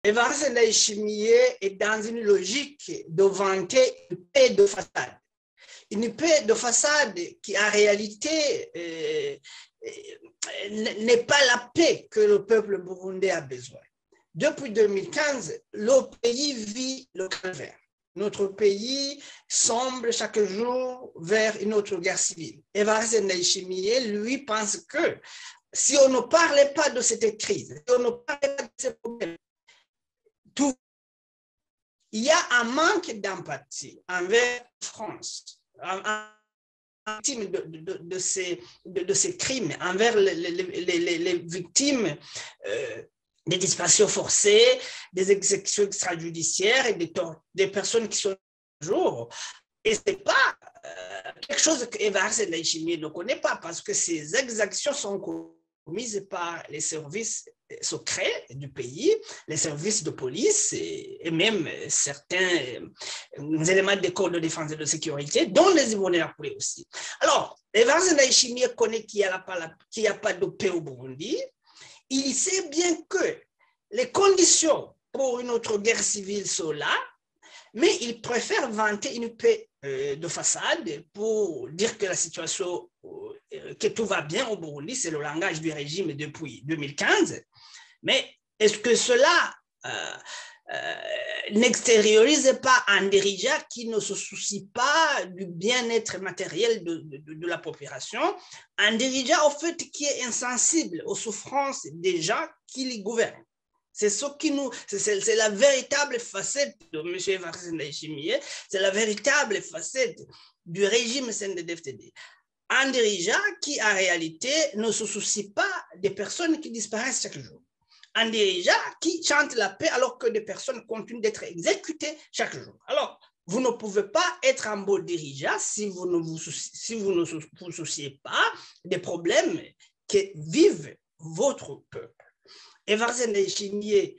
Évariste Ndayishimiye est dans une logique de vanter une paix de façade. Une paix de façade qui, en réalité, n'est pas la paix que le peuple burundais a besoin. Depuis 2015, le pays vit le calvaire. Notre pays semble chaque jour vers une autre guerre civile. Évariste Ndayishimiye, lui, pense que si on ne parlait pas de cette crise, si on ne parlait pas de ces problèmes, il y a un manque d'empathie envers la France, victimes de ces crimes, envers les victimes des disparitions forcées, des exécutions extrajudiciaires et des personnes qui sont toujours. Et ce n'est pas quelque chose que Évariste Ndayishimiye ne connaît pas, parce que ces exactions sont commises par les services secrets du pays, les services de police et même certains éléments des corps de défense et de sécurité, dont les Imbonerakure aussi. Alors, Évariste Ndayishimiye connaît qu'il n'y a pas de paix au Burundi. Il sait bien que les conditions pour une autre guerre civile sont là, mais il préfère vanter une paix de façade pour dire que la situation, que tout va bien au Burundi, c'est le langage du régime depuis 2015. Mais est-ce que cela n'extériorise pas un dirigeant qui ne se soucie pas du bien-être matériel de la population, un dirigeant, au fait, qui est insensible aux souffrances des gens qui les gouvernent? C'est la véritable facette de M. Évariste Ndayishimiye, c'est la véritable facette du régime CNDD-FDD. Un dirigeant qui, en réalité, ne se soucie pas des personnes qui disparaissent chaque jour. Un dirigeant qui chante la paix alors que des personnes continuent d'être exécutées chaque jour. Alors, vous ne pouvez pas être un beau dirigeant si vous ne vous souciez pas des problèmes que vivent votre peuple. Évariste Ndayishimiye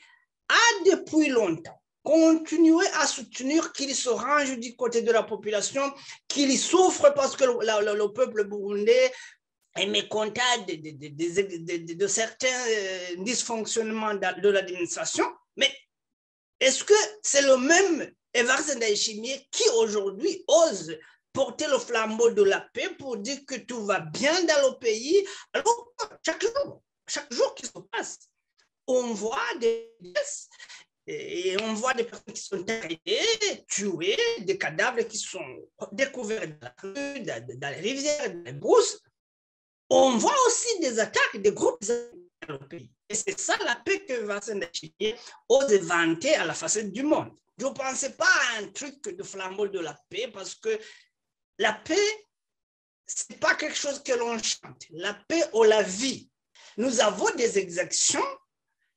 a depuis longtemps continué à soutenir qu'il se range du côté de la population, qu'il souffre parce que le peuple burundais est mécontent de certains dysfonctionnements de l'administration. Mais est-ce que c'est le même Évariste Ndayishimiye qui aujourd'hui ose porter le flambeau de la paix pour dire que tout va bien dans le pays, alors chaque jour qui se passe, on voit et on voit des personnes qui sont arrêtées, tuées, des cadavres qui sont découverts dans la rue, dans les rivières, dans les brousses. On voit aussi des attaques des groupes dans le pays. Et c'est ça la paix que Évariste Ndayishimiye ose vanter à la facette du monde. Je ne pensais pas à un truc de flambeau de la paix, parce que la paix, ce n'est pas quelque chose que l'on chante. La paix, on la vit. Nous avons des exactions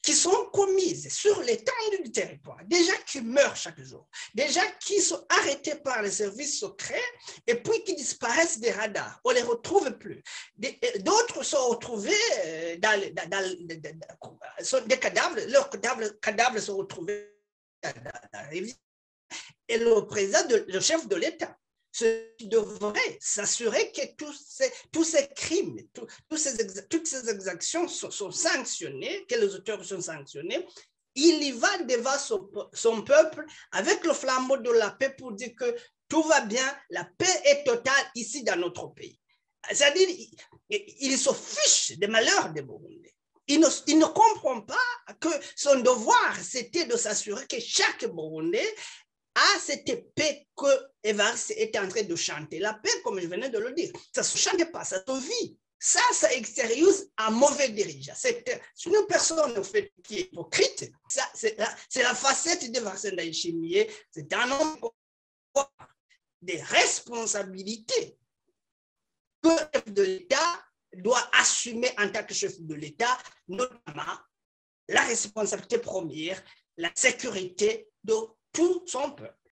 qui sont commises sur l'étendue du territoire, des gens qui meurent chaque jour, des gens qui sont arrêtés par les services secrets et puis qui disparaissent des radars, on ne les retrouve plus. D'autres sont retrouvés sont des cadavres, leurs cadavres sont retrouvés dans la rivière. Et le chef de l'État devrait s'assurer que tous ces crimes, toutes ces exactions sont sanctionnées, que les auteurs sont sanctionnés. Il y va devant son peuple avec le flambeau de la paix pour dire que tout va bien, la paix est totale ici dans notre pays. C'est-à-dire, il se fiche des malheurs des Burundais. Il ne comprend pas que son devoir, c'était de s'assurer que chaque Burundais a cette paix que Évariste est en train de chanter. La paix, comme je venais de le dire, ça ne se chante pas, ça se vit. Ça extériorise un mauvais dirigeant. C'est une personne en fait, qui est hypocrite. C'est la facette d'Évariste Ndayishimiye. C'est un homme qui a des responsabilités que le chef de l'État doit assumer en tant que chef de l'État, notamment la responsabilité première, la sécurité de tout son peuple.